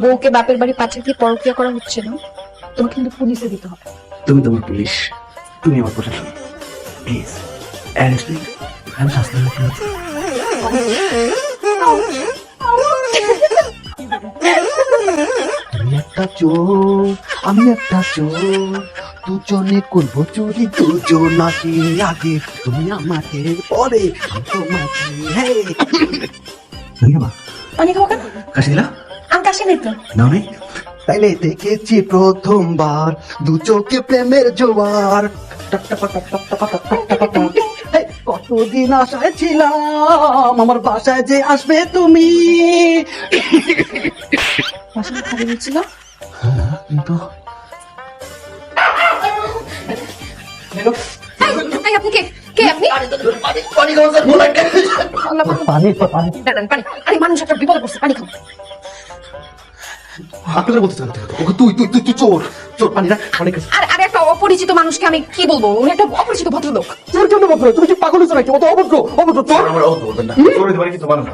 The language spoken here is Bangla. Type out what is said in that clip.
বউকে বাপের বাড়ি পাঠিয়ে দিয়ে পরকিয়া করা হচ্ছে না, তোমাকে কিন্তু পুলিশে দিতে হবে। তুমি তোমার পুলিশ, তুমি আমার প্রশাসন। প্লিজ অ্যারেস্ট মি, আমি শাস্তি পেতে। তুমি একটা চোর, আমি একটা চোর, দুজনে করবো চুরি, দুজনাকে আগে, তুমি আমাকে পরে, আমি তোমাকে। পানি খাবো কেন? কাশি দিলা? আমি কাশি নেই তো। নাও নেই? তাইলে দেখেছি প্রথমবার দু চোখে প্রেমের জোয়ার। এই, কতদিন আশায় ছিলাম আমার বাসায় যে আসবে তুমি। বাসন খালি হয়েছিল। কিন্তু আপনি কে? কে আপনি? পানি পানি দাঁড়ান, পানি। আরে মানুষ একটা বিপদে পড়ছে, পানি খাও। আপনাদের বলতে চান তুই তুই তুই তুই চোর চোর, পানি না অনেক। আরে আরে একটা অপরিচিত মানুষকে আমি কি বলবো? উনি একটা অপরিচিত ভদ্রলোক। তোর জন্য বলছো, তুমি কি পাগল হয়েছো নাকি? অত অভদ্র অভদ্র চোর। আমার অভদ্র বলবেন না, চোর হতে পারে কিন্তু মানুষ না।